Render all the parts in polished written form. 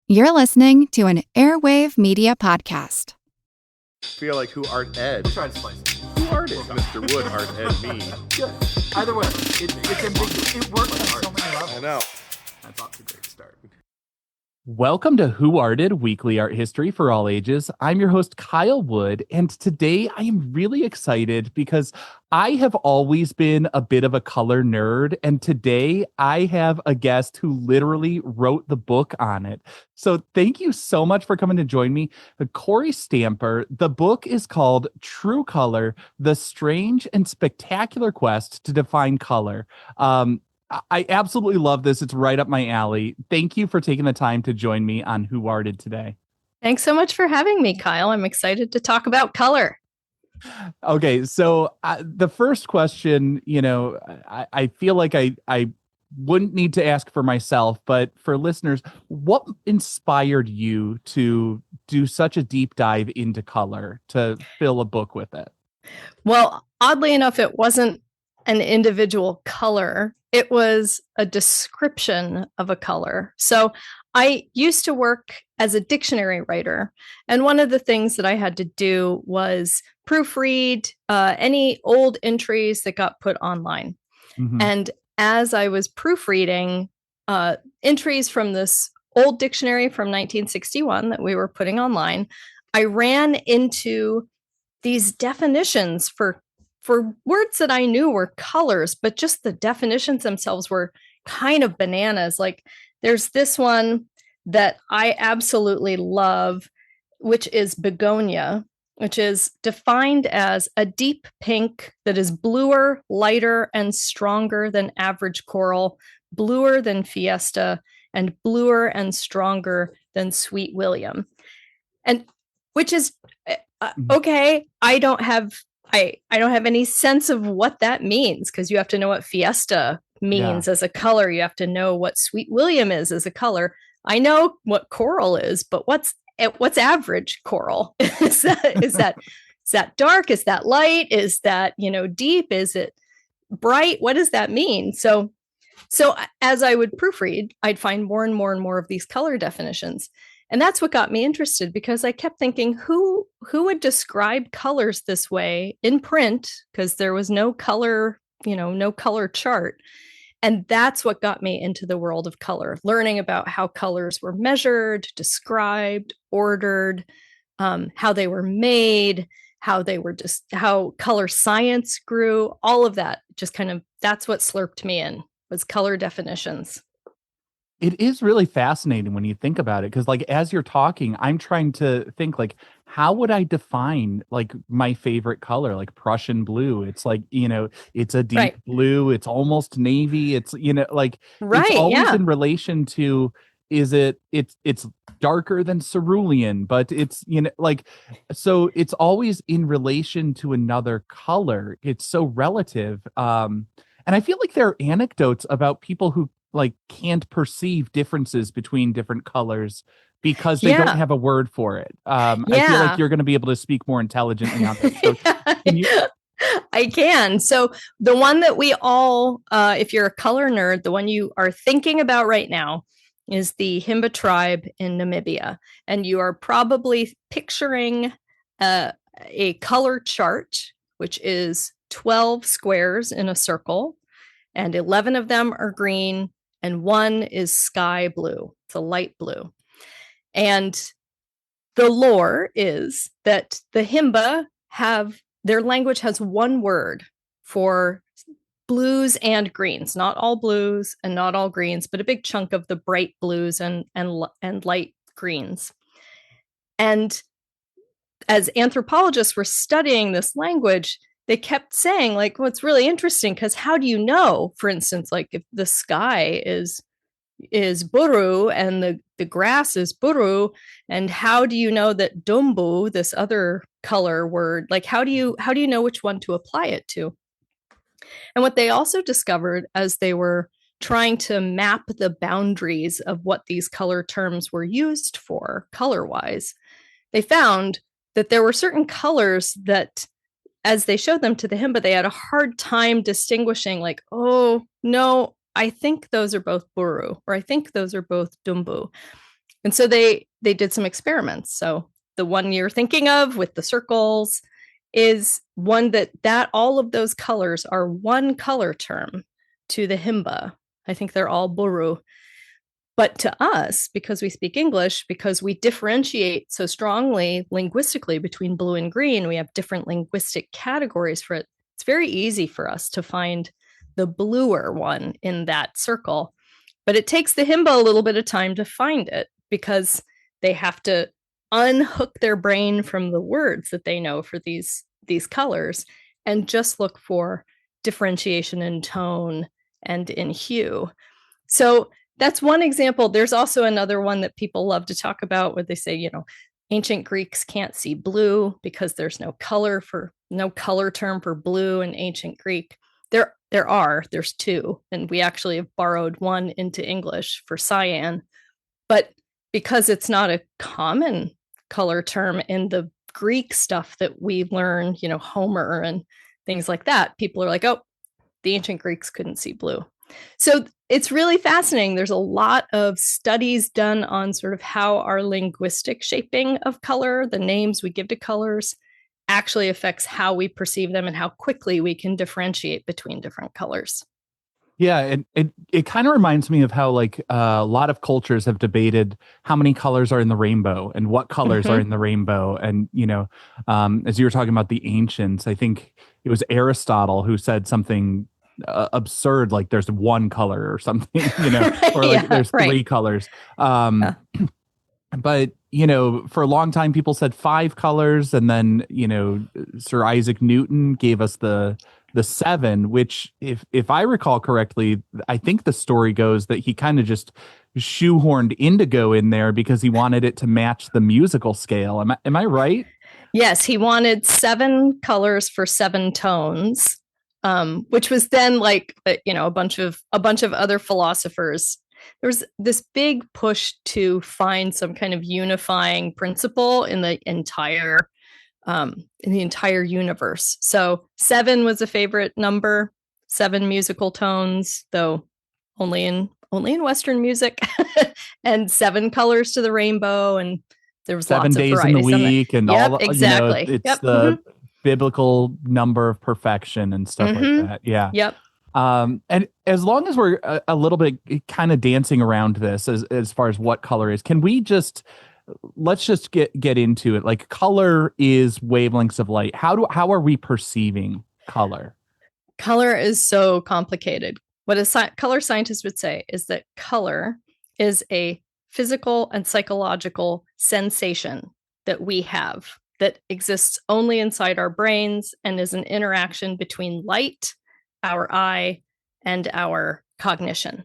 You're listening to an Airwave Media Podcast. Feel like who art Ed? Try to slice it. Who art is Mr. Wood art Ed me? Good. Either way, it's ambiguous. It works on so many levels. I know. That's off to a great start. Welcome to Who Arted, weekly art history for all ages. I'm your host, Kyle Wood, and today I am really excited because I have always been a bit of a color nerd, and today I have a guest who literally wrote the book on it. So thank you so much for coming to join me. Kory Stamper. The book is called True Color, The Strange and Spectacular Quest to Define Color. I absolutely love this. It's right up my alley. Thank you for taking the time to join me on Who Arted today. Thanks so much for having me, Kyle. I'm excited to talk about color. Okay, so the first question, I feel like I wouldn't need to ask for myself, but for listeners, what inspired you to do such a deep dive into color, to fill a book with it? Well, oddly enough, it wasn't an individual color. It was a description of a color. So I used to work as a dictionary writer. And one of the things that I had to do was proofread any old entries that got put online. Mm-hmm. And as I was proofreading entries from this old dictionary from 1961 that we were putting online, I ran into these definitions for words that I knew were colors, but just the definitions themselves were kind of bananas. Like there's this one that I absolutely love, which is begonia, which is defined as a deep pink that is bluer, lighter, and stronger than average coral, bluer than fiesta, and bluer and stronger than sweet William. And which is, okay, I don't have any sense of what that means, because you have to know what fiesta means as a color. You have to know what sweet William is as a color. I know what coral is, but what's average coral? Is that dark? Is that light? Is that, deep? Is it bright? What does that mean? So as I would proofread, I'd find more and more and more of these color definitions. And that's what got me interested, because I kept thinking, who would describe colors this way in print? Because there was no color, no color chart. And that's what got me into the world of color, learning about how colors were measured, described, ordered, how they were made, how color science grew, all of that. Just that's what slurped me in, was color definitions. It is really fascinating when you think about it, because as you're talking, I'm trying to think how would I define my favorite color, like Prussian blue? It's it's a deep blue. It's almost navy. It's it's always in relation to, it's darker than cerulean, but it's so it's always in relation to another color. It's so relative. And I feel like there are anecdotes about people who can't perceive differences between different colors because they don't have a word for it. I feel like you're going to be able to speak more intelligently on this. So I can. So the one that we all, if you're a color nerd, the one you are thinking about right now is the Himba tribe in Namibia. And you are probably picturing a color chart, which is 12 squares in a circle, and 11 of them are green, and one is sky blue. It's a light blue. And the lore is that the Himba their language has one word for blues and greens, not all blues and not all greens, but a big chunk of the bright blues and light greens. And as anthropologists were studying this language, they kept saying, what's really interesting, because how do you know, for instance, if the sky is buru and the grass is buru, and how do you know that dumbu, this other color word, how do you know which one to apply it to? And what they also discovered as they were trying to map the boundaries of what these color terms were used for color-wise, they found that there were certain colors that, as they showed them to the Himba, they had a hard time distinguishing, oh, no, I think those are both buru, or I think those are both dumbu. And so they did some experiments. So the one you're thinking of with the circles is one that all of those colors are one color term to the Himba. I think they're all Buru. But to us, because we speak English, because we differentiate so strongly linguistically between blue and green, we have different linguistic categories for it. It's very easy for us to find the bluer one in that circle. But it takes the Himba a little bit of time to find it because they have to unhook their brain from the words that they know for these colors and just look for differentiation in tone and in hue. So that's one example. There's also another one that people love to talk about where they say, ancient Greeks can't see blue because there's no color term for blue in ancient Greek. There's two, and we actually have borrowed one into English for cyan. But because it's not a common color term in the Greek stuff that we learn, Homer and things like that, people are like, oh, the ancient Greeks couldn't see blue. So it's really fascinating. There's a lot of studies done on sort of how our linguistic shaping of color, the names we give to colors, actually affects how we perceive them and how quickly we can differentiate between different colors. Yeah, and it kind of reminds me of how like a lot of cultures have debated how many colors are in the rainbow and what colors are in the rainbow. And, as you were talking about the ancients, I think it was Aristotle who said something absurd, like there's one color or something, or like there's three colors. But, for a long time, people said 5 colors. And then, Sir Isaac Newton gave us the 7, which if I recall correctly, I think the story goes that he kind of just shoehorned indigo in there because he wanted it to match the musical scale. Am I right? Yes, he wanted 7 colors for 7 tones, which was then like, a bunch of other philosophers. There was this big push to find some kind of unifying principle in the entire universe. So 7 was a favorite number, 7 musical tones, though only in Western music, and 7 colors to the rainbow, and there was 7 lots days of in the varieties week, and all exactly. It's the biblical number of perfection and stuff like that. Yeah. Yep. And as long as we're a little bit kind of dancing around this as far as what color is, can we let's just get into it. Like, color is wavelengths of light. How are we perceiving color? Color is so complicated. What a color scientist would say is that color is a physical and psychological sensation that we have that exists only inside our brains and is an interaction between light, our eye, and our cognition.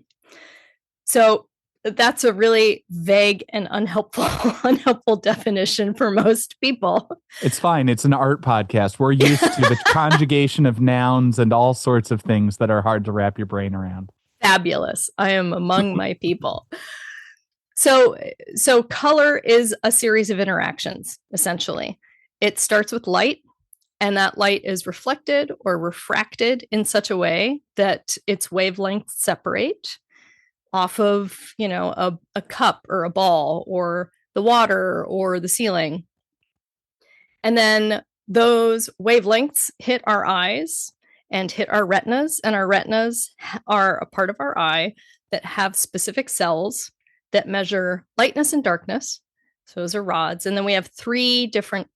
So that's a really vague and unhelpful definition for most people. It's fine. It's an art podcast. We're used to the conjugation of nouns and all sorts of things that are hard to wrap your brain around. Fabulous. I am among my people. So color is a series of interactions, essentially. It starts with light, and that light is reflected or refracted in such a way that its wavelengths separate off of, a cup or a ball or the water or the ceiling. And then those wavelengths hit our eyes and hit our retinas, and our retinas are a part of our eye that have specific cells that measure lightness and darkness. So those are rods. And then we have 3 different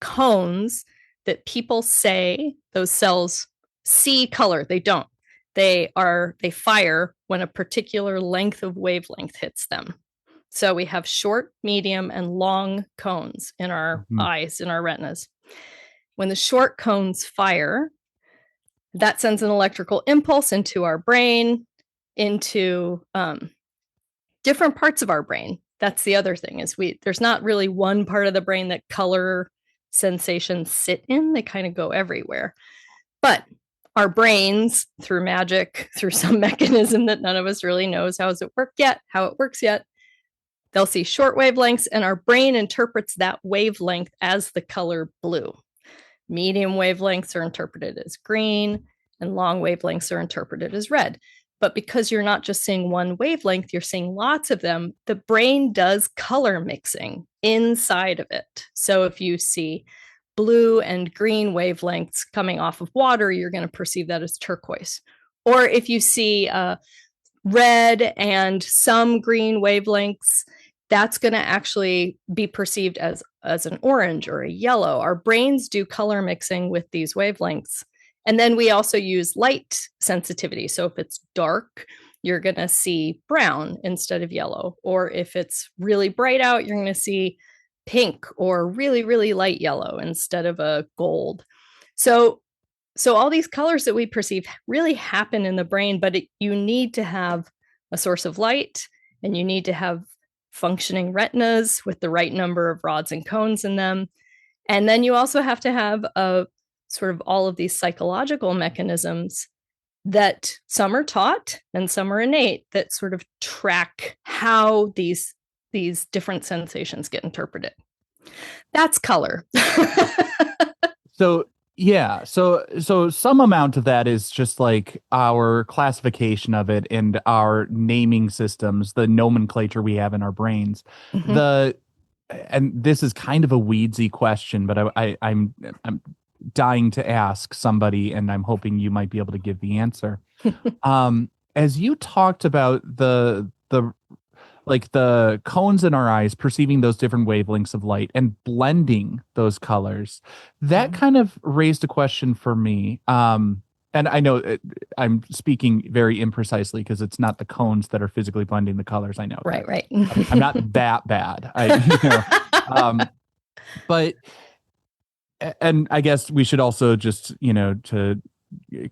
cones that people say those cells see color. They don't. They fire when a particular length of wavelength hits them. So we have short, medium, and long cones in our eyes, in our retinas. When the short cones fire, that sends an electrical impulse into our brain, into different parts of our brain. That's the other thing, is there's not really one part of the brain that color sensations sit in. They kind of go everywhere. But our brains, through magic, through some mechanism that none of us really knows how it works yet, they'll see short wavelengths, and our brain interprets that wavelength as the color blue. Medium wavelengths are interpreted as green, and long wavelengths are interpreted as red. but because you're not just seeing one wavelength, you're seeing lots of them, the brain does color mixing inside of it. So if you see blue and green wavelengths coming off of water, you're going to perceive that as turquoise. Or if you see red and some green wavelengths, that's going to actually be perceived as an orange or a yellow. Our brains do color mixing with these wavelengths. And then we also use light sensitivity. So if it's dark, you're going to see brown instead of yellow. Or if it's really bright out, you're going to see pink or really, really light yellow instead of a gold. So all these colors that we perceive really happen in the brain, but you need to have a source of light, and you need to have functioning retinas with the right number of rods and cones in them. And then you also have to have a sort of all of these psychological mechanisms that some are taught and some are innate that sort of track how these different sensations get interpreted. That's color. So yeah, so some amount of that is just like our classification of it and our naming systems, the nomenclature we have in our brains. Mm-hmm. And this is kind of a weedsy question, but I'm dying to ask somebody, and I'm hoping you might be able to give the answer. As you talked about the cones in our eyes perceiving those different wavelengths of light and blending those colors, that kind of raised a question for me. And I know I'm speaking very imprecisely because it's not the cones that are physically blending the colors. I know. Right. I'm not that bad. But and I guess we should also just, to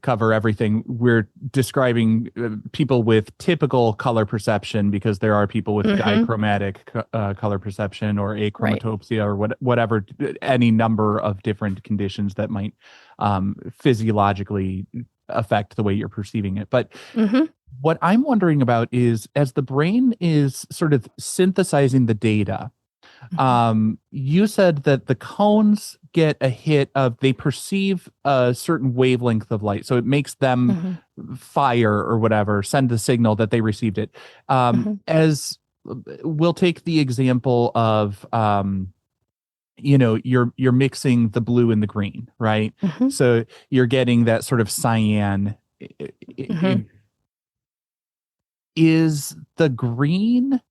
cover everything, we're describing people with typical color perception, because there are people with dichromatic color perception or achromatopsia or whatever, any number of different conditions that might physiologically affect the way you're perceiving it. But what I'm wondering about is, as the brain is sort of synthesizing the data, you said that the cones get a hit of, they perceive a certain wavelength of light, so it makes them fire or whatever, send the signal that they received it. As we'll take the example of you're mixing the blue and the green, right? So you're getting that sort of cyan. Is the green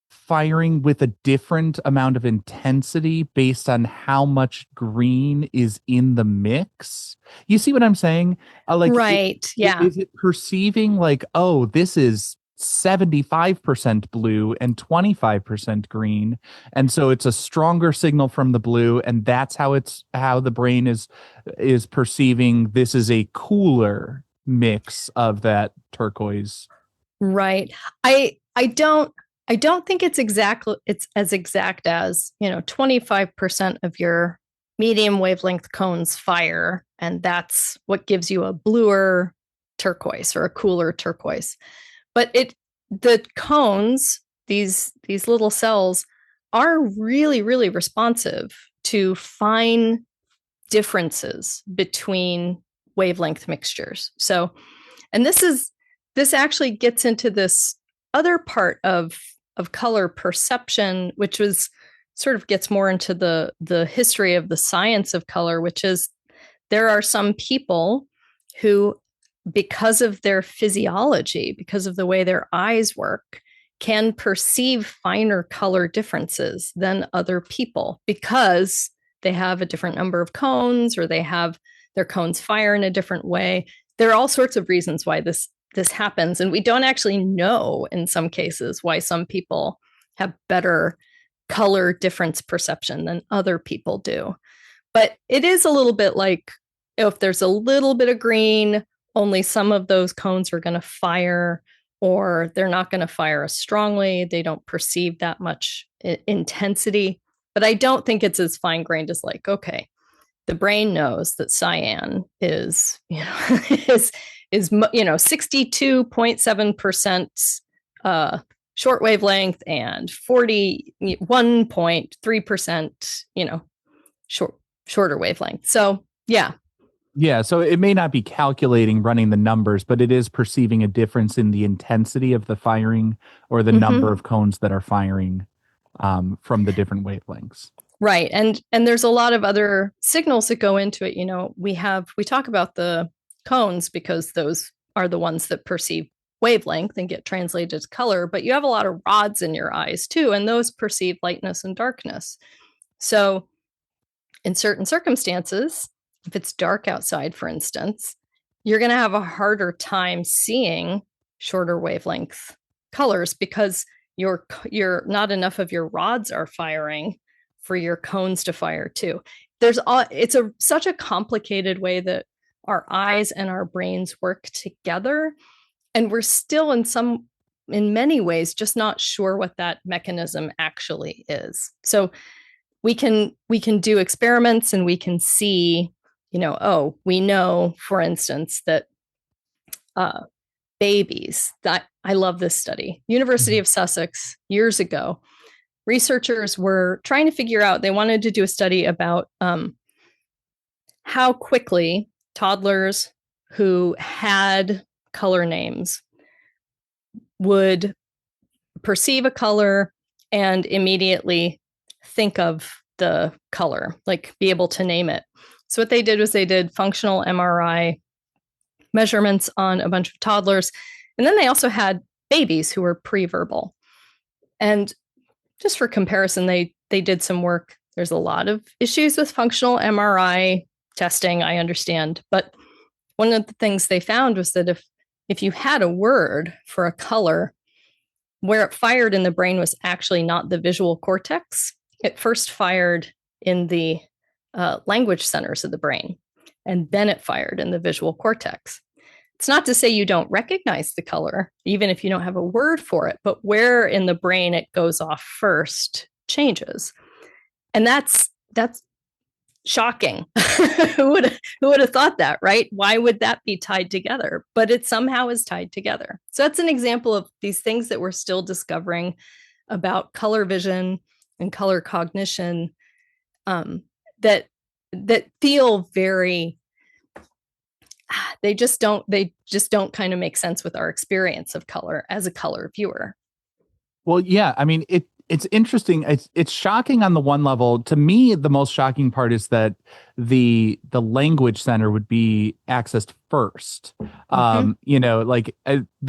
firing with a different amount of intensity based on how much green is in the mix? You see what I'm saying? Is it perceiving like, oh, this is 75% blue and 25% green, and so it's a stronger signal from the blue, and that's how the brain is perceiving this is a cooler mix of that turquoise? Right. I don't think it's as exact as, 25% of your medium wavelength cones fire, and that's what gives you a bluer turquoise or a cooler turquoise. But the cones, these little cells, are really, really responsive to fine differences between wavelength mixtures. So, and this actually gets into this other part of color perception, which was sort of gets more into the history of the science of color, which is there are some people who, because of their physiology, because of the way their eyes work, can perceive finer color differences than other people because they have a different number of cones, or they have their cones fire in a different way. There are all sorts of reasons why this happens, and we don't actually know in some cases why some people have better color difference perception than other people do. But it is a little bit like, if there's a little bit of green, only some of those cones are going to fire, or they're not going to fire as strongly. They don't perceive that much intensity. But I don't think it's as fine-grained as like, okay, the brain knows that cyan is, is 62.7% short wavelength and 41.3%, shorter wavelength. So yeah. Yeah, so it may not be calculating running the numbers, but it is perceiving a difference in the intensity of the firing or the number of cones that are firing from the different wavelengths. Right. And there's a lot of other signals that go into it. We talk about the cones because those are the ones that perceive wavelength and get translated to color, but you have a lot of rods in your eyes too, and those perceive lightness and darkness. So in certain circumstances, if it's dark outside, for instance, you're going to have a harder time seeing shorter wavelength colors because you're not enough of your rods are firing for your cones to fire too. It's such a complicated way that our eyes and our brains work together, and we're still in many ways just not sure what that mechanism actually is. So we can do experiments and we can see, we know, for instance, that babies, that I love this study, University of Sussex years ago, researchers were trying to figure out, they wanted to do a study about how quickly toddlers who had color names would perceive a color and immediately think of the color, like be able to name it. So what they did was they did functional MRI measurements on a bunch of toddlers. And then they also had babies who were pre-verbal. And just for comparison, they did some work. There's a lot of issues with functional MRI testing, I understand. But one of the things they found was that if you had a word for a color, where it fired in the brain was actually not the visual cortex. It first fired in the language centers of the brain, and then it fired in the visual cortex. It's not to say you don't recognize the color, even if you don't have a word for it, but where in the brain it goes off first changes. And that's shocking. Who would have thought that, right? Why would that be tied together? But it somehow is tied together. So that's an example of these things that we're still discovering about color vision and color cognition that feel very, they just don't kind of make sense with our experience of color as a color viewer. Well, yeah, I mean, it's interesting. It's shocking on the one level. To me, the most shocking part is that the language center would be accessed first. The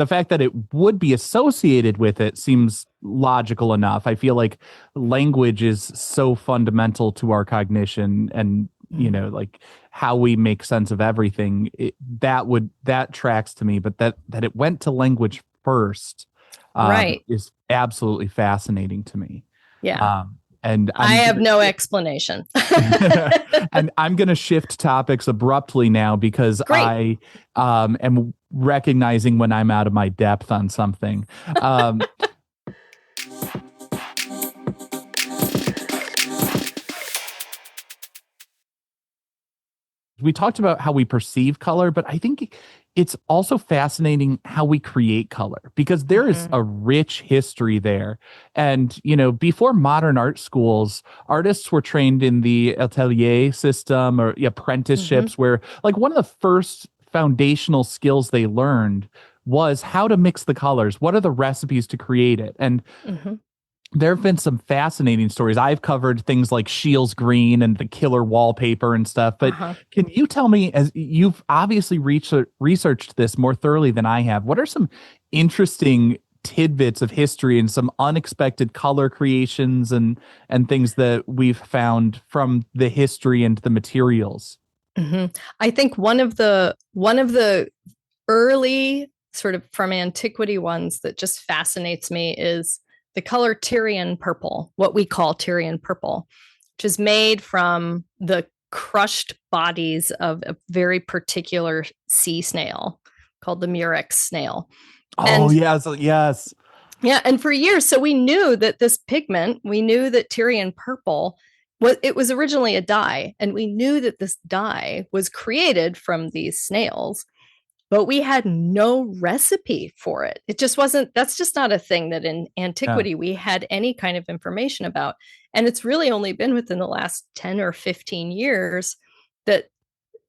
fact that it would be associated with it seems logical enough. I feel like language is so fundamental to our cognition and like how we make sense of everything. That tracks to me, but that it went to language first. Right. Is absolutely fascinating to me. Yeah. And I have no explanation. And I'm going to shift topics abruptly now because Great. I am recognizing when I'm out of my depth on something. We talked about how we perceive color, but I think it's also fascinating how we create color because there is a rich history there. And, before modern art schools, artists were trained in the atelier system or apprenticeships where like one of the first foundational skills they learned was how to mix the colors. What are the recipes to create it? And there have been some fascinating stories. I've covered things like Scheele's green and the killer wallpaper and stuff. But can you tell me, as you've obviously researched this more thoroughly than I have, what are some interesting tidbits of history and some unexpected color creations and things that we've found from the history and the materials? I think one of the early sort of from antiquity ones that just fascinates me is the color Tyrian purple, what we call Tyrian purple, which is made from the crushed bodies of a very particular sea snail called the murex snail. Oh, yes. Yeah, and for years, so we knew that this pigment, we knew that Tyrian purple, it was originally a dye, and we knew that this dye was created from these snails. But we had no recipe for it. It just wasn't, that's just not a thing that in antiquity we had any kind of information about. And it's really only been within the last 10 or 15 years that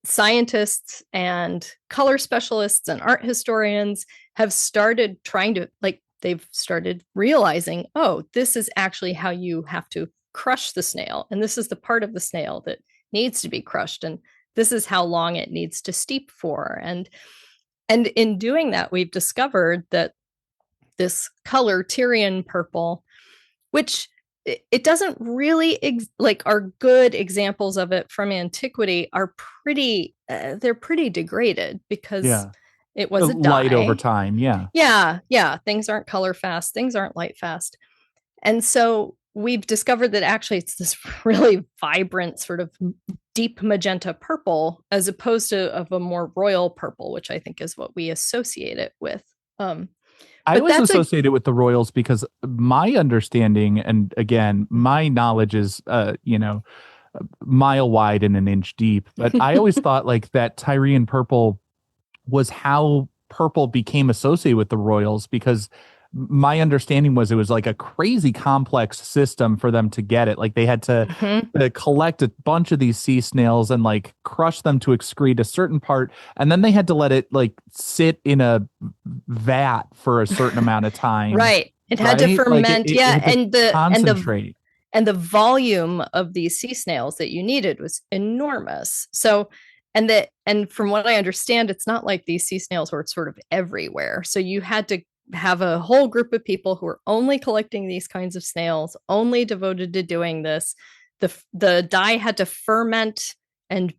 scientists and color specialists and art historians have started trying to, like, they've started realizing, oh, this is actually how you have to crush the snail. And this is the part of the snail that needs to be crushed. And this is how long it needs to steep for. And in doing that, we've discovered that this color, Tyrian purple, which it doesn't really like our good examples of it from antiquity are pretty, they're pretty degraded because it was a light dye. over time. Yeah. Yeah. Things aren't color fast. Things aren't light fast. And so we've discovered that actually it's this really vibrant sort of deep magenta purple as opposed to of a more royal purple, which I think is what we associate it with. I always associate it with the royals because my understanding, and again, my knowledge is, mile wide and an inch deep. But I always thought like that Tyrian purple was how purple became associated with the royals, because my understanding was it was like a crazy complex system for them to get it. Like they had to collect a bunch of these sea snails and like crush them to excrete a certain part. And then they had to let it like sit in a vat for a certain amount of time. Right. It had to ferment. It had to concentrate. And the volume of these sea snails that you needed was enormous. So, and from what I understand, it's not like these sea snails were sort of everywhere. So you had to have a whole group of people who are only collecting these kinds of snails, only devoted to doing this. The dye had to ferment and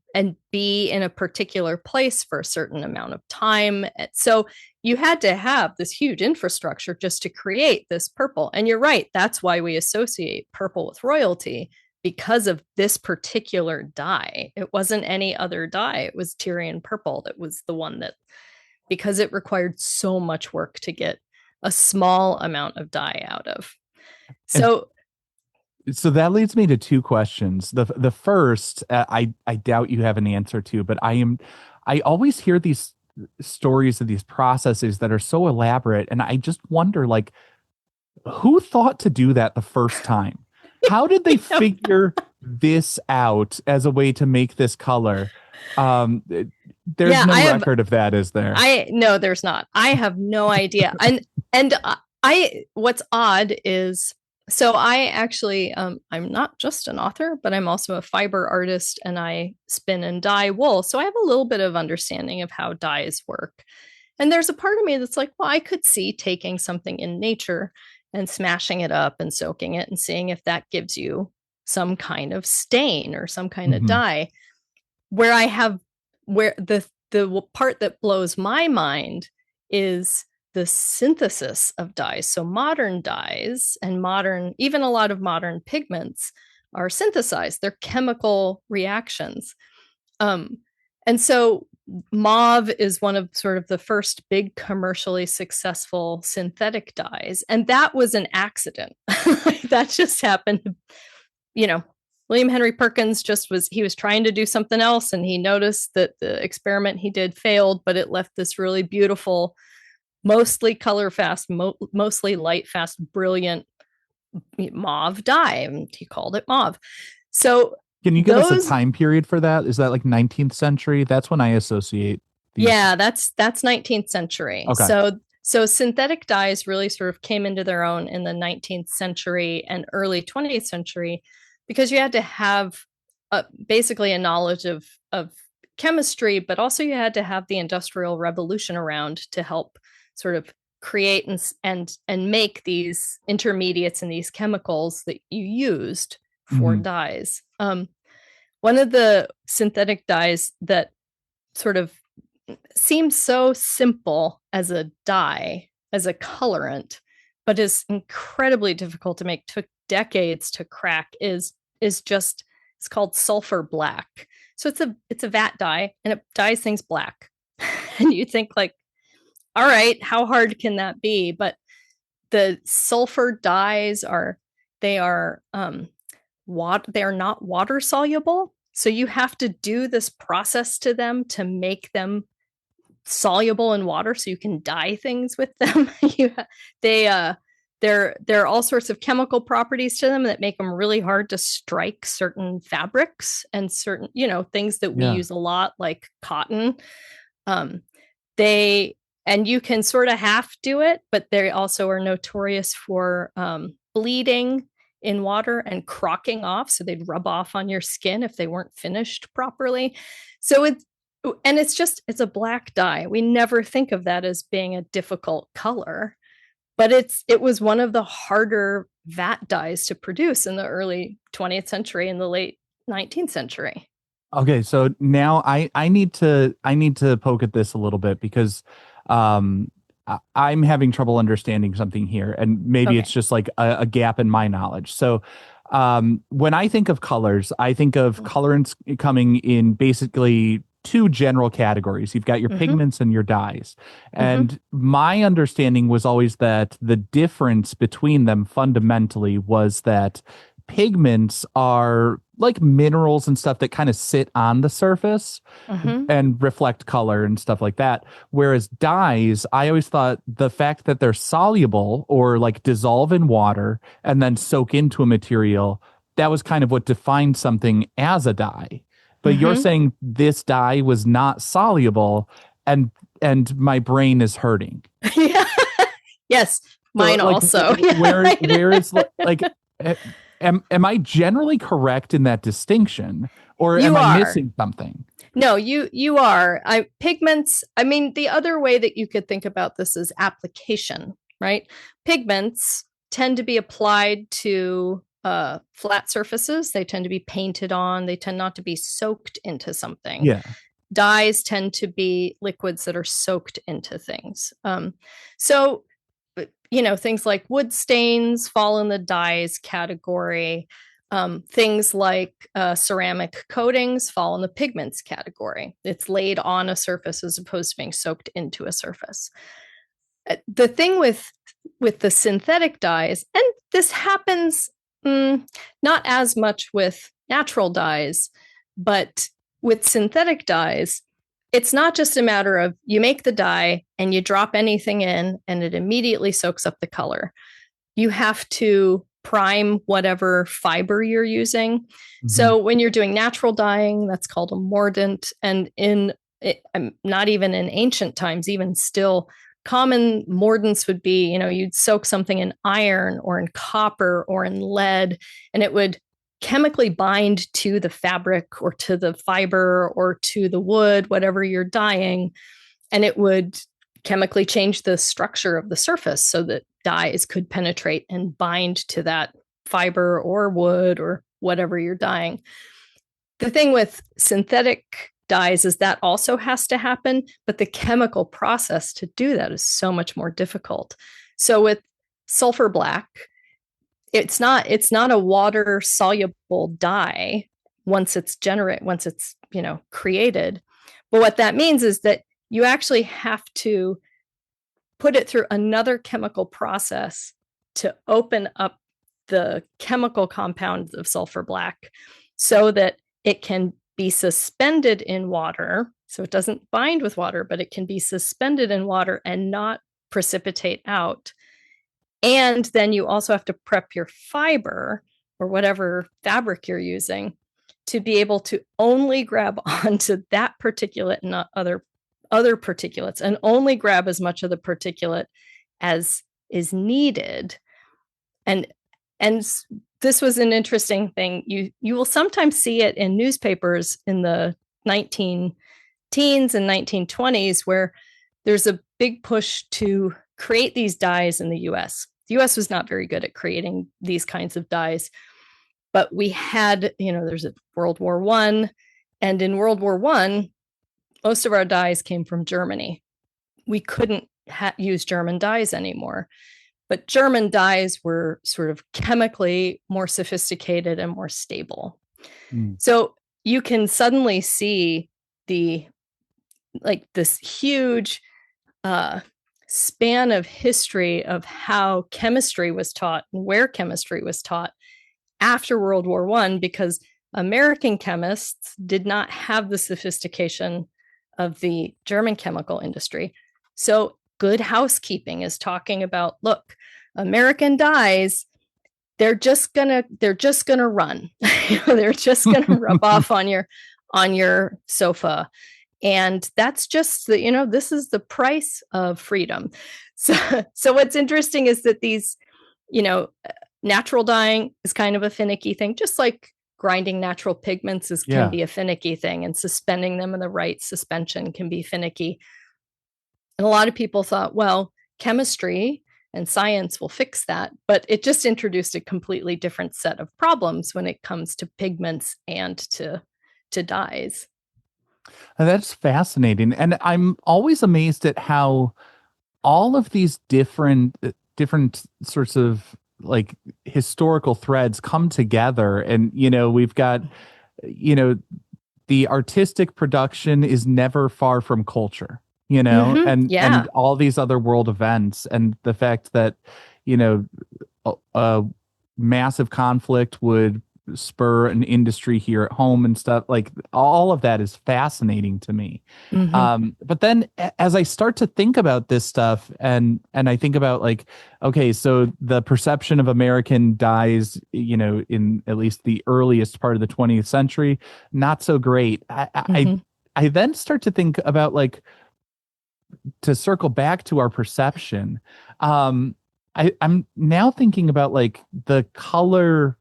be in a particular place for a certain amount of time. So you had to have this huge infrastructure just to create this purple. And you're right, that's why we associate purple with royalty, because of this particular dye. It wasn't any other dye. It was Tyrian purple that was the one that, because it required so much work to get a small amount of dye out of. So that leads me to two questions. The first, I doubt you have an answer to, but I always hear these stories of these processes that are so elaborate, and I just wonder, like, who thought to do that the first time? How did they figure this out as a way to make this color? There's no record of that, is there? No, there's not. I have no idea. And what's odd is, so I actually, I'm not just an author, but I'm also a fiber artist, and I spin and dye wool. So I have a little bit of understanding of how dyes work. And there's a part of me that's like, well, I could see taking something in nature and smashing it up and soaking it and seeing if that gives you some kind of stain or some kind of dye. Where the part that blows my mind is the synthesis of dyes. So modern dyes and even a lot of modern pigments are synthesized. They're chemical reactions. And so mauve is one of sort of the first big commercially successful synthetic dyes. And that was an accident. That just happened. William Henry Perkins he was trying to do something else, and he noticed that the experiment he did failed, but it left this really beautiful, mostly color fast, mostly light fast, brilliant mauve dye. And he called it mauve. So can you give us a time period for that? Is that like 19th century? That's when I associate these. Yeah, that's 19th century. Okay. So synthetic dyes really sort of came into their own in the 19th century and early 20th century, because you had to have basically a knowledge of chemistry, but also you had to have the Industrial Revolution around to help sort of create and make these intermediates and these chemicals that you used for dyes. One of the synthetic dyes that sort of seems so simple as a dye, as a colorant, but is incredibly difficult to make, took decades to crack, is it's called sulfur black. So it's a vat dye, and it dyes things black. And you think like, all right, how hard can that be? But the sulfur dyes they are not water soluble. So you have to do this process to them to make them soluble in water so you can dye things with them. there are all sorts of chemical properties to them that make them really hard to strike certain fabrics and certain, things that we use a lot, like cotton. And you can sort of half do it, but they also are notorious for bleeding in water and crocking off. So they'd rub off on your skin if they weren't finished properly. So it's a black dye. We never think of that as being a difficult color, but it was one of the harder vat dyes to produce in the early 20th century and the late 19th century. Okay, so now I need to poke at this a little bit because I'm having trouble understanding something here, and maybe it's just like a gap in my knowledge. So when I think of colors, I think of colorants coming in basically two general categories. You've got your pigments and your dyes. And my understanding was always that the difference between them fundamentally was that pigments are like minerals and stuff that kind of sit on the surface and reflect color and stuff like that. Whereas dyes, I always thought the fact that they're soluble or like dissolve in water and then soak into a material, that was kind of what defined something as a dye. But you're saying this dye was not soluble, and my brain is hurting. Yes, mine also. Where is like am I generally correct in that distinction, or am I missing something? No, you are. Pigments, I mean, the other way that you could think about this is application, right? Pigments tend to be applied to flat surfaces. They tend to be painted on. They tend not to be soaked into something. Yeah. Dyes tend to be liquids that are soaked into things. So, things like wood stains fall in the dyes category. Things like ceramic coatings fall in the pigments category. It's laid on a surface as opposed to being soaked into a surface. The thing with the synthetic dyes, and this happens not as much with natural dyes, but with synthetic dyes, it's not just a matter of you make the dye and you drop anything in and it immediately soaks up the color. You have to prime whatever fiber you're using. So when you're doing natural dyeing, that's called a mordant. And not even in ancient times, even still, common mordants would be, you'd soak something in iron or in copper or in lead, and it would chemically bind to the fabric or to the fiber or to the wood, whatever you're dyeing, and it would chemically change the structure of the surface so that dyes could penetrate and bind to that fiber or wood or whatever you're dyeing. The thing with synthetic dyes is that also has to happen, but the chemical process to do that is so much more difficult. So with sulfur black, it's not a water soluble dye once it's created. But what that means is that you actually have to put it through another chemical process to open up the chemical compounds of sulfur black so that it can be suspended in water. So it doesn't bind with water, but it can be suspended in water and not precipitate out. And then you also have to prep your fiber or whatever fabric you're using to be able to only grab onto that particulate and not other particulates, and only grab as much of the particulate as is needed. And this was an interesting thing. You will sometimes see it in newspapers in the 19 teens and 1920s, where there's a big push to create these dyes in the US. The US was not very good at creating these kinds of dyes, but we had, there's a World War I, and in World War I, most of our dyes came from Germany. We couldn't use German dyes anymore, but German dyes were sort of chemically more sophisticated and more stable. So you can suddenly see this huge span of history of how chemistry was taught and where chemistry was taught after World War I, because American chemists did not have the sophistication of the German chemical industry. So Good Housekeeping is talking about, look, American dyes, they're just gonna run. They're just gonna rub off on your sofa. And that's just this is the price of freedom. So what's interesting is that these, natural dyeing is kind of a finicky thing, just like grinding natural pigments can be a finicky thing, and suspending them in the right suspension can be finicky. And a lot of people thought, well, chemistry and science will fix that, but it just introduced a completely different set of problems when it comes to pigments and to dyes. And that's fascinating. And I'm always amazed at how all of these different sorts of like historical threads come together. And, we've got, the artistic production is never far from culture, and all these other world events, and the fact that, a massive conflict would spur an industry here at home and stuff, like all of that is fascinating to me. But then as I start to think about this stuff, and I think about like, okay, so the perception of American dyes, in at least the earliest part of the 20th century, not so great. I then start to think about, like, to circle back to our perception, I'm now thinking about like the color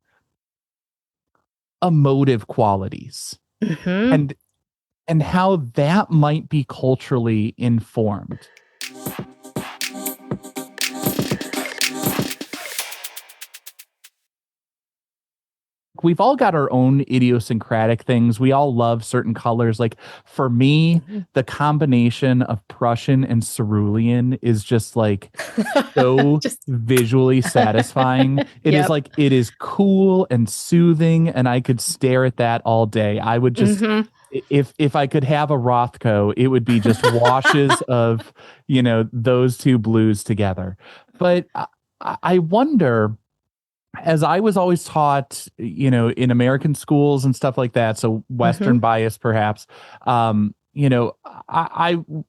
emotive qualities and how that might be culturally informed. We've all got our own idiosyncratic things. We all love certain colors. Like for me, the combination of Prussian and cerulean is just like so visually satisfying. It is like, it is cool and soothing, and I could stare at that all day. I would just, if I could have a Rothko, it would be just washes of, those two blues together. But I wonder, as I was always taught, in American schools and stuff like that, so Western bias perhaps, I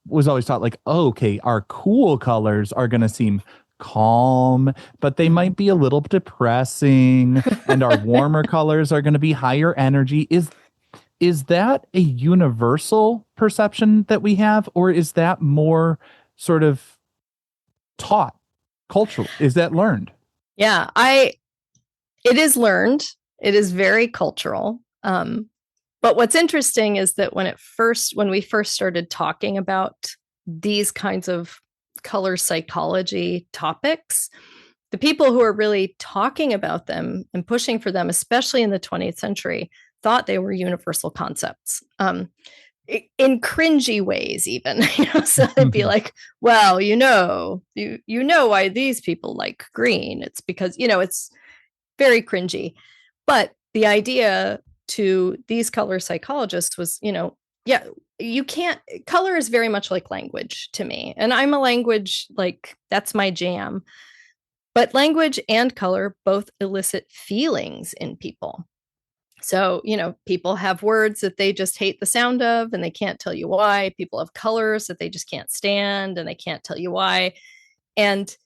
was always taught like, oh, okay, our cool colors are going to seem calm, but they might be a little depressing, and our warmer colors are going to be higher energy. Is that a universal perception that we have, or is that more sort of taught culturally? Is that learned? Yeah, it is learned. It is very cultural. But what's interesting is that when we first started talking about these kinds of color psychology topics, the people who are really talking about them and pushing for them, especially in the 20th century, thought they were universal concepts. In cringy ways, even, so they'd be like, well, you know why these people like green. It's because, it's very cringy. But the idea to these color psychologists was, you can't, color is very much like language to me. And I'm a language, like, that's my jam. But language and color both elicit feelings in people. So, people have words that they just hate the sound of and they can't tell you why. People have colors that they just can't stand and they can't tell you why. And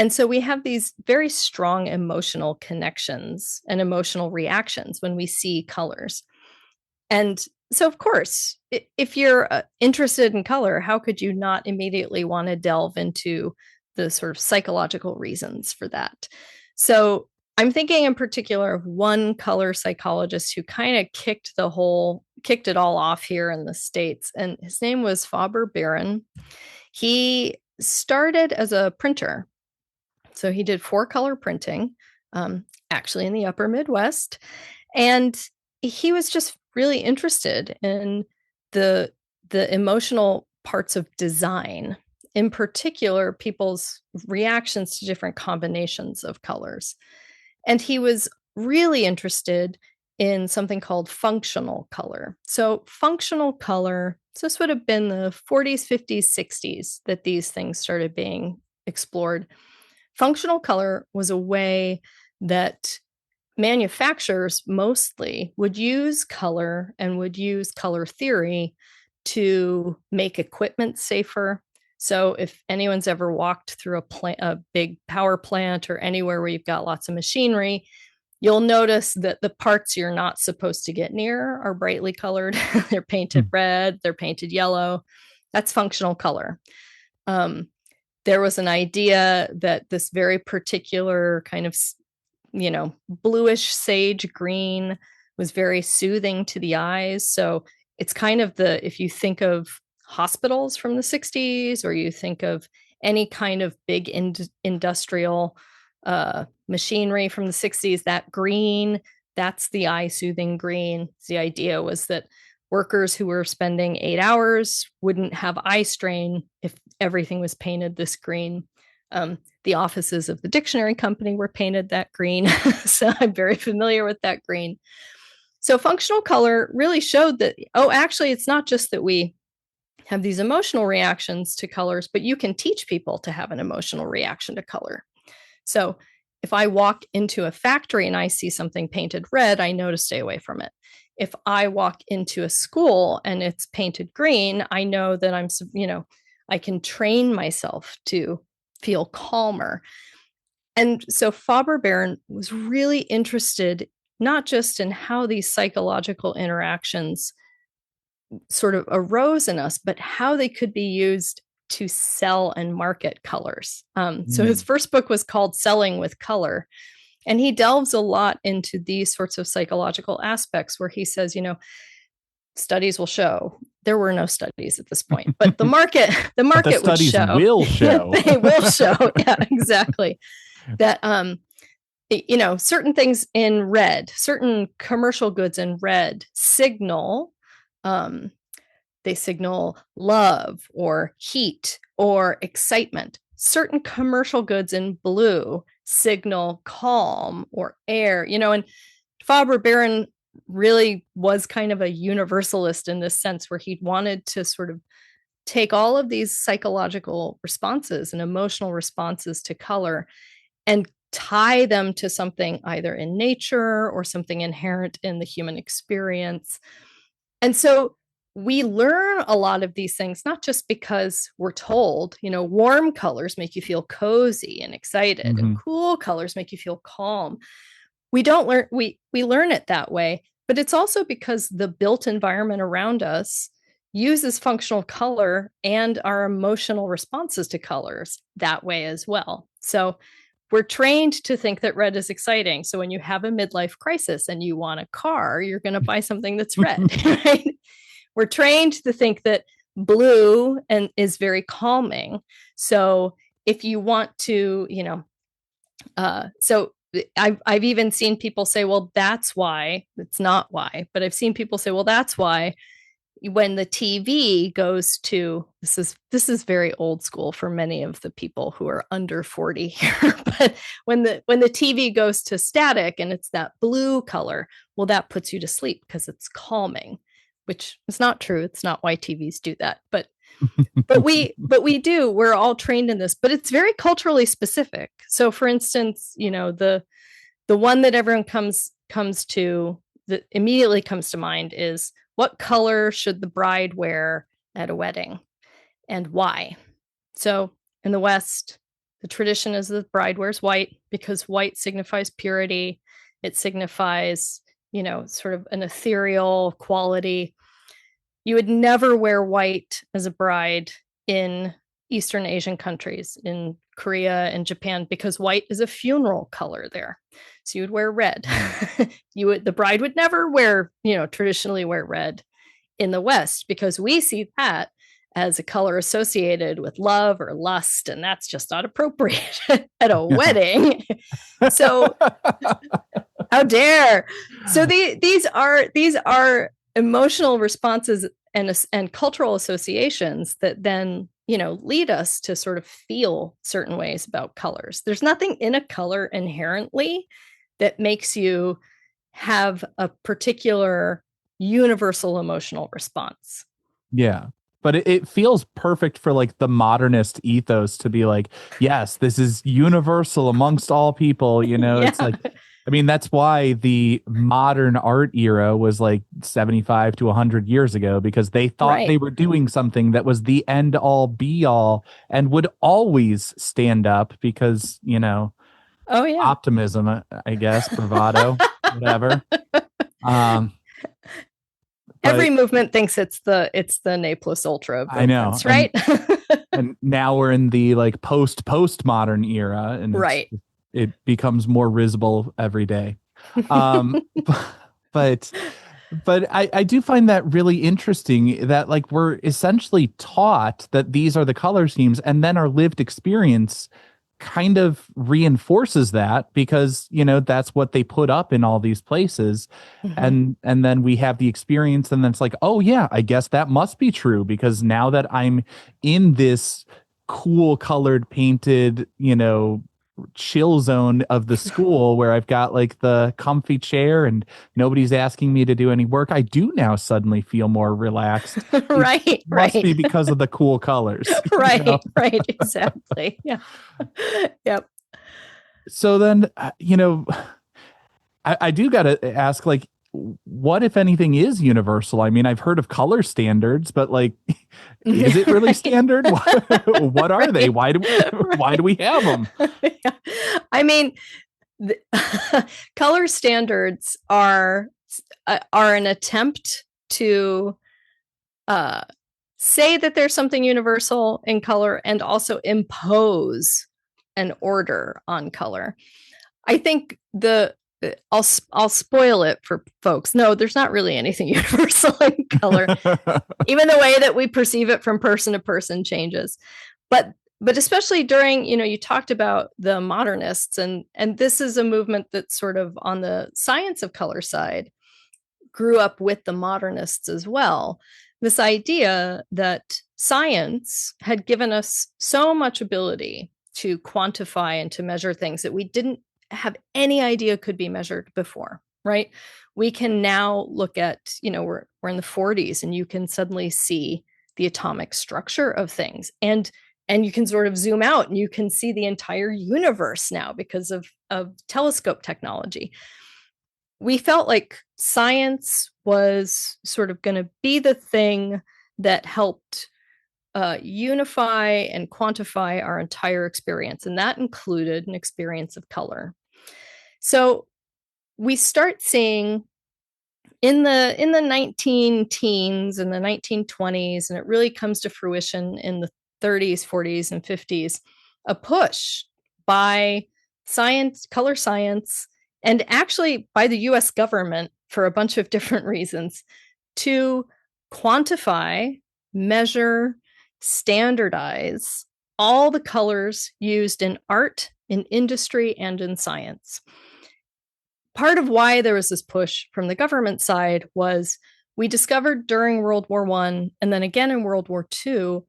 so we have these very strong emotional connections and emotional reactions when we see colors. And so, of course, if you're interested in color, how could you not immediately want to delve into the sort of psychological reasons for that? So I'm thinking in particular of one color psychologist who kind of kicked it all off here in the States. And his name was Faber-Baron. He started as a printer. So he did 4-color printing, actually in the upper Midwest. And he was just really interested in the emotional parts of design, in particular, people's reactions to different combinations of colors. And he was really interested in something called functional color. So functional color, so this would have been the 40s, 50s, 60s that these things started being explored. Functional color was a way that manufacturers mostly would use color and would use color theory to make equipment safer, So if anyone's ever walked through a big power plant or anywhere where you've got lots of machinery, you'll notice that the parts you're not supposed to get near are brightly colored. They're painted red, they're painted yellow. That's functional color. There was an idea that this very particular kind of, bluish sage green was very soothing to the eyes. So it's kind of if you think of hospitals from the 60s, or you think of any kind of big industrial machinery from the 60s, that green, that's the eye soothing green. The idea was that workers who were spending 8 hours wouldn't have eye strain if everything was painted this green. The offices of the dictionary company were painted that green. So I'm very familiar with that green. So functional color really showed that, actually, it's not just that we have these emotional reactions to colors, but you can teach people to have an emotional reaction to color. So if I walk into a factory and I see something painted red, I know to stay away from it. If I walk into a school and it's painted green, I know that I can train myself to feel calmer. And so Faber-Baron was really interested not just in how these psychological interactions sort of arose in us, but how they could be used to sell and market colors. So his first book was called Selling with Color. And he delves a lot into these sorts of psychological aspects where he says, studies will show. There were no studies at this point, but the market would show. Will show. They will show. Yeah, exactly. That certain things in red, certain commercial goods in red signal they signal love or heat or excitement. Certain commercial goods in blue signal calm or air, and Faber-Baron really was kind of a universalist in this sense, where he wanted to sort of take all of these psychological responses and emotional responses to color and tie them to something either in nature or something inherent in the human experience. And so we learn a lot of these things, not just because we're told, warm colors make you feel cozy and excited, and cool colors make you feel calm. We don't learn, we learn it that way, but it's also because the built environment around us uses functional color and our emotional responses to colors that way as well. So we're trained to think that red is exciting. So when you have a midlife crisis and you want a car, you're going to buy something that's red, right? We're trained to think that blue is very calming. So if you want to, so I've even seen people say, well, that's why. It's not why, but I've seen people say, well, that's why when the TV goes to, this is very old school for many of the people who are under 40 here, but when the TV goes to static and it's that blue color, well, that puts you to sleep because it's calming, which is not true. It's not why TVs do that, but we do. We're all trained in this, but it's very culturally specific. So, for instance, the one that everyone comes to that immediately comes to mind is, what color should the bride wear at a wedding, and why? So, in the West, the tradition is the bride wears white because white signifies purity. It signifies, sort of an ethereal quality. You would never wear white as a bride in Eastern Asian countries, in Korea and Japan, because white is a funeral color there. So you would wear red. The bride would never traditionally wear red in the West, because we see that as a color associated with love or lust, and that's just not appropriate at a wedding. So how dare? So these are emotional responses and cultural associations that then lead us to sort of feel certain ways about colors. There's nothing in a color inherently that makes you have a particular universal emotional response. Yeah. But it feels perfect for like the modernist ethos to be like, yes, this is universal amongst all people. Yeah. It's like I mean, that's why the modern art era was like 75 to 100 years ago, because they thought they Right. were doing something that was the end all be all and would always stand up because, Oh yeah. optimism, I guess, bravado, whatever. Um, Every but movement thinks it's the ne plus ultra of I know. movements, right? And now we're in the like postmodern era, and Right. it becomes more risible every day. Um, but I do find that really interesting that like we're essentially taught that these are the color schemes, and then our lived experience kind of reinforces that because that's what they put up in all these places. Mhm. And then we have the experience, and then it's like, oh yeah, I guess that must be true, because now that I'm in this cool colored painted chill zone of the school where I've got like the comfy chair and nobody's asking me to do any work, I do now suddenly feel more relaxed. It Right, must be right. because of the cool colors. Right, right, exactly. Yeah. Yep. So then, I do got to ask, like, what, if anything, is universal? I mean, I've heard of color standards, but like, is it really Right. standard? What are they? Right. Why do we have them? Yeah. I mean, the, color standards are an attempt to uh, say that there's something universal in color and also impose an order on color. I think I'll spoil it for folks. No, there's not really anything universal in color. Even the way that we perceive it from person to person changes. But especially during, you talked about the modernists, and this is a movement that's sort of on the science of color side, grew up with the modernists as well. This idea that science had given us so much ability to quantify and to measure things that we didn't have any idea could be measured before, right? We can now look at, we're in the 40s, and you can suddenly see the atomic structure of things, and you can sort of zoom out and you can see the entire universe now because of telescope technology. We felt like science was sort of going to be the thing that helped unify and quantify our entire experience, and that included an experience of color. So we start seeing in the 19 teens and the 1920s, and it really comes to fruition in the 30s, 40s, and 50s, a push by science, color science, and actually by the US government for a bunch of different reasons, to quantify, measure, standardize all the colors used in art, in industry, and in science. Part of why there was this push from the government side was we discovered during World War I and then again in World War II,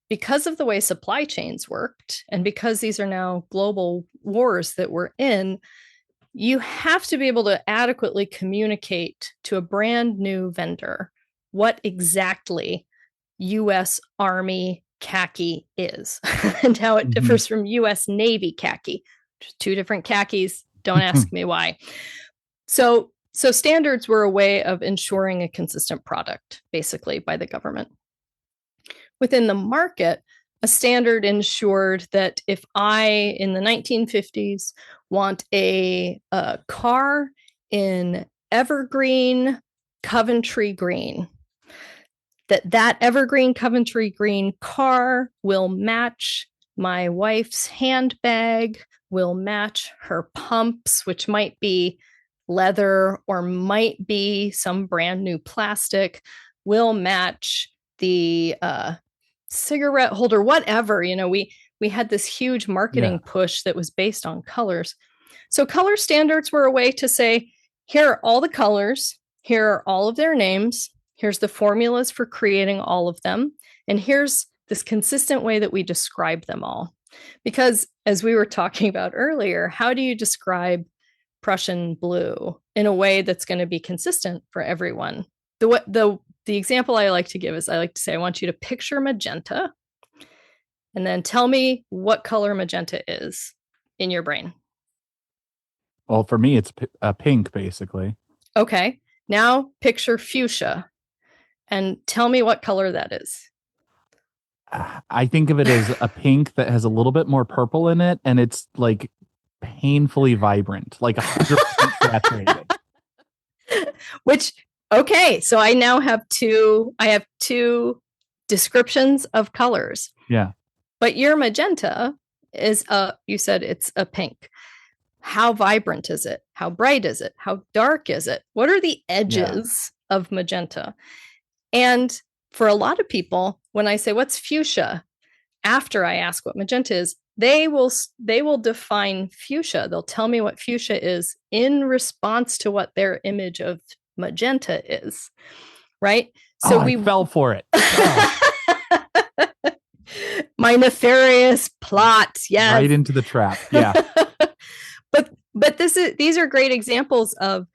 because of the way supply chains worked, and because these are now global wars that we're in, you have to be able to adequately communicate to a brand new vendor what exactly US Army khaki is and how it differs from US Navy khaki. Just two different khakis. Don't ask me why. So standards were a way of ensuring a consistent product, basically, by the government. Within the market, a standard ensured that if I, in the 1950s, want a car in evergreen Coventry green, that evergreen Coventry green car will match my wife's handbag, will match her pumps, which might be leather or might be some brand new plastic, will match the cigarette holder, whatever. We had this huge marketing push that was based on colors. So color standards were a way to say, here are all the colors, here are all of their names, here's the formulas for creating all of them, and here's this consistent way that we describe them all. Because as we were talking about earlier, how do you describe Prussian blue in a way that's going to be consistent for everyone? The example I like to give is, I like to say, I want you to picture magenta and then tell me what color magenta is in your brain. Well, for me, it's a pink, basically. Okay. Now picture fuchsia and tell me what color that is. I think of it as a pink that has a little bit more purple in it, and it's like painfully vibrant, like 100% saturated. Which, okay, so I now have two descriptions of colors. Yeah. But your magenta is you said it's a pink. How vibrant is it? How bright is it? How dark is it? What are the edges of magenta? And for a lot of people, when I say what's fuchsia, after I ask what magenta is, they will define fuchsia. They'll tell me what fuchsia is in response to what their image of magenta is. Right? So I fell for it. My nefarious plot. Yes. Right into the trap. Yeah. But these are great examples of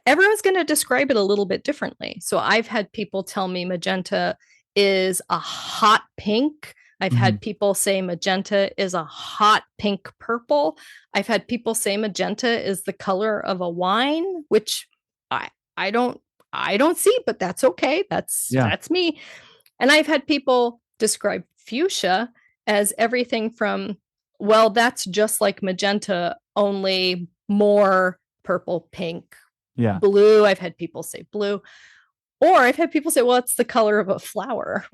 everyone's going to describe it a little bit differently. So I've had people tell me magenta is a hot pink. I've had people say magenta is a hot pink purple. I've had people say magenta is the color of a wine, which I don't see, but that's okay. That's me. And I've had people describe fuchsia as everything from, well, that's just like magenta, only more purple, pink, blue. I've had people say blue, or I've had people say, well, it's the color of a flower,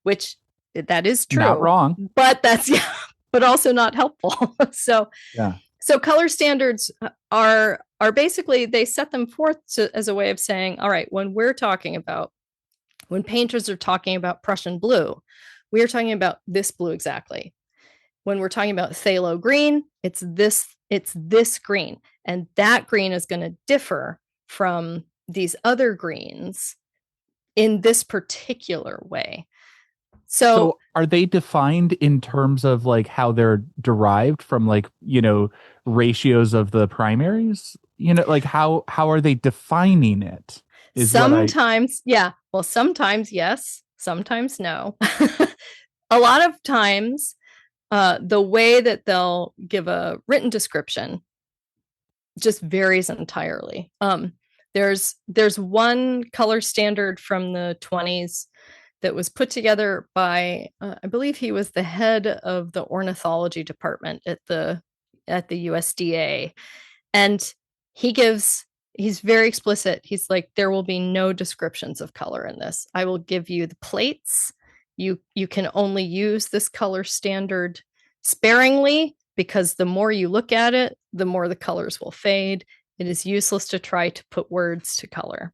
which that is true. Not wrong. But that's, but also not helpful. So color standards are basically, they set them forth as a way of saying, all right, when painters are talking about Prussian blue, we are talking about this blue exactly. When we're talking about phthalo green, it's this green, and that green is going to differ from these other greens in this particular way. So are they defined in terms of like how they're derived from, like, ratios of the primaries? Like how are they defining it? Sometimes, well, sometimes yes, sometimes no. A lot of times, the way that they'll give a written description just varies entirely. There's one color standard from the 1920s that was put together by, I believe he was the head of the ornithology department at the USDA, and he's very explicit. He's like, there will be no descriptions of color in this. I will give you the plates. You can only use this color standard sparingly, because the more you look at it, the more the colors will fade. It is useless to try to put words to color.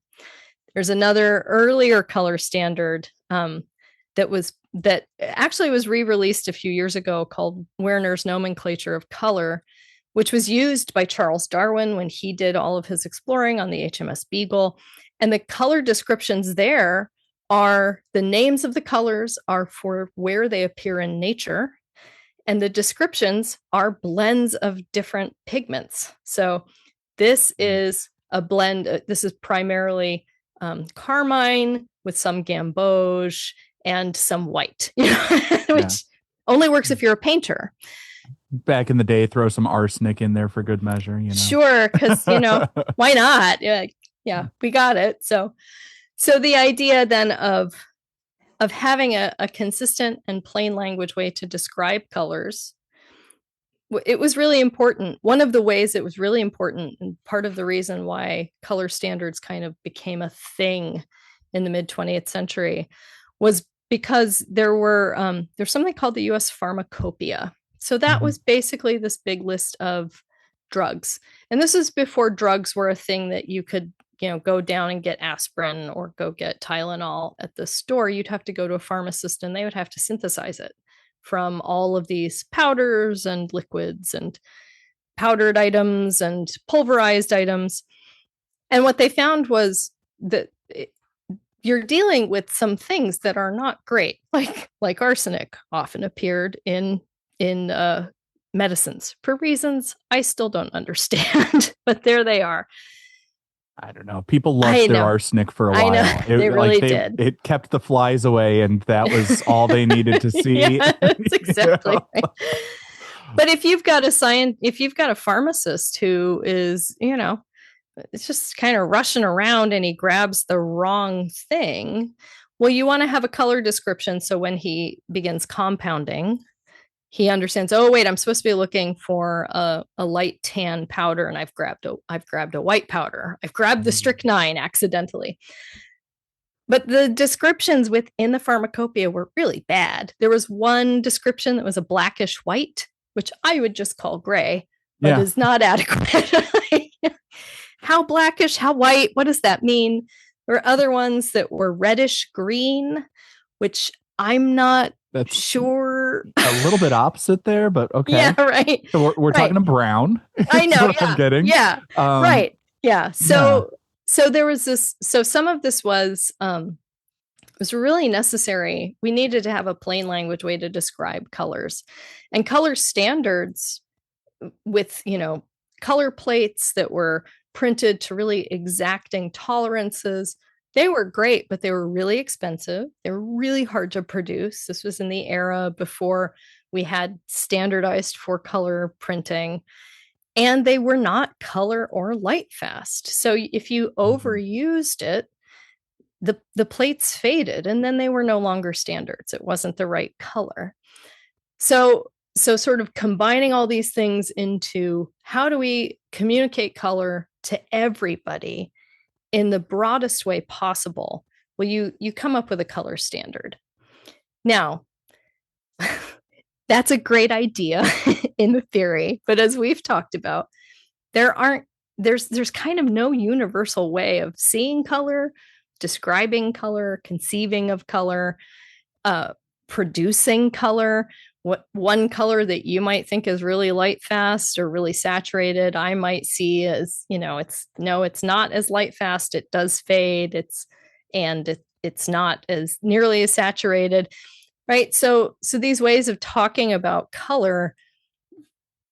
There's another earlier color standard that actually was re-released a few years ago called Werner's Nomenclature of Color, which was used by Charles Darwin when he did all of his exploring on the HMS Beagle. And the color descriptions there are, the names of the colors are for where they appear in nature, and the descriptions are blends of different pigments. So this is a blend. This is primarily carmine with some gamboge and some white, which only works if you're a painter. Back in the day, throw some arsenic in there for good measure. Sure, because why not? Yeah, we got it. So the idea then of having a consistent and plain language way to describe colors, it was really important. One of the ways it was really important, and part of the reason why color standards kind of became a thing in the mid 20th century, was because there's something called the U.S. Pharmacopoeia. So that was basically this big list of drugs. And this is before drugs were a thing that you could go down and get aspirin or go get Tylenol at the store. You'd have to go to a pharmacist and they would have to synthesize it from all of these powders and liquids and powdered items and pulverized items. And what they found was that you're dealing with some things that are not great, like arsenic often appeared in medicines for reasons I still don't understand, but there they are. I don't know. People loved their arsenic for a while. I know. They really did. It kept the flies away, and that was all they needed to see. Yeah, that's exactly right. But if you've got a pharmacist who is, it's just kind of rushing around and he grabs the wrong thing, well, you want to have a color description. So when he begins compounding, he understands, oh, wait, I'm supposed to be looking for a light tan powder, and I've grabbed a white powder. I've grabbed the strychnine accidentally. But the descriptions within the pharmacopoeia were really bad. There was one description that was a blackish white, which I would just call gray, but is not adequate. How blackish, how white, what does that mean? There were other ones that were reddish green, which I'm not sure. A little bit opposite there, but okay. Yeah, right. So we're talking to brown. I know. What I'm getting. Yeah. Right. Yeah. So there was this. So some of this was really necessary. We needed to have a plain language way to describe colors, and color standards with color plates that were printed to really exacting tolerances. They were great, but they were really expensive. They were really hard to produce. This was in the era before we had standardized 4-color printing, and they were not color or light fast. So if you overused it, the plates faded, and then they were no longer standards. It wasn't the right color. So sort of combining all these things into how do we communicate color to everybody in the broadest way possible? Well, you come up with a color standard. Now, that's a great idea in the theory, but as we've talked about, there's kind of no universal way of seeing color, describing color, conceiving of color, producing color. What one color that you might think is really light fast or really saturated, I might see as, it's not as light fast. It does fade. It's not as nearly as saturated, right? So these ways of talking about color,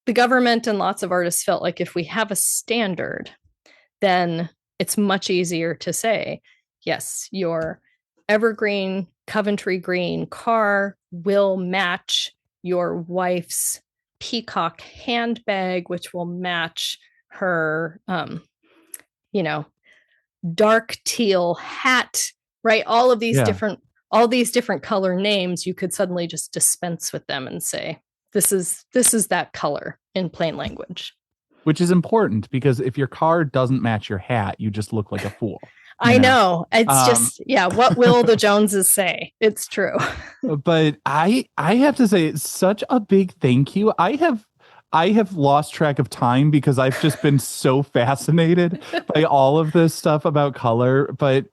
the government and lots of artists felt like if we have a standard, then it's much easier to say, yes, your evergreen Coventry green car will match your wife's peacock handbag, which will match her, dark teal hat, right? All these different color names, you could suddenly just dispense with them and say, this is that color in plain language. Which is important, because if your car doesn't match your hat, you just look like a fool. I know. It's what will the Joneses say? It's true. But I have to say, it's such a big thank you. I have lost track of time because I've just been so fascinated by all of this stuff about color. But,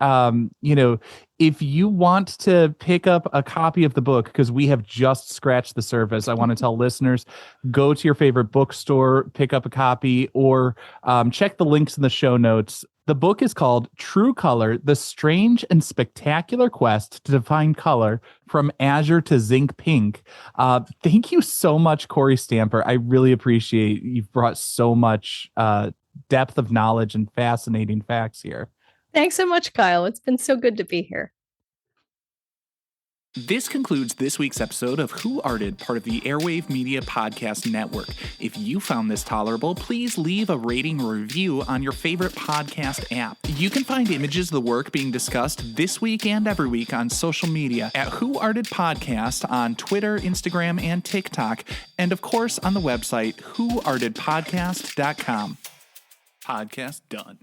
if you want to pick up a copy of the book, because we have just scratched the surface, I want to tell listeners, go to your favorite bookstore, pick up a copy, or check the links in the show notes. The book is called True Color, The Strange and Spectacular Quest to Define Color from Azure to Zinc Pink. Thank you so much, Kory Stamper. I really appreciate you've brought so much depth of knowledge and fascinating facts here. Thanks so much, Kyle. It's been so good to be here. This concludes this week's episode of Who Arted, part of the Airwave Media Podcast Network. If you found this tolerable, please leave a rating or review on your favorite podcast app. You can find images of the work being discussed this week and every week on social media at Who Arted Podcast on Twitter, Instagram, and TikTok, and of course on the website whoartedpodcast.com. Podcast done.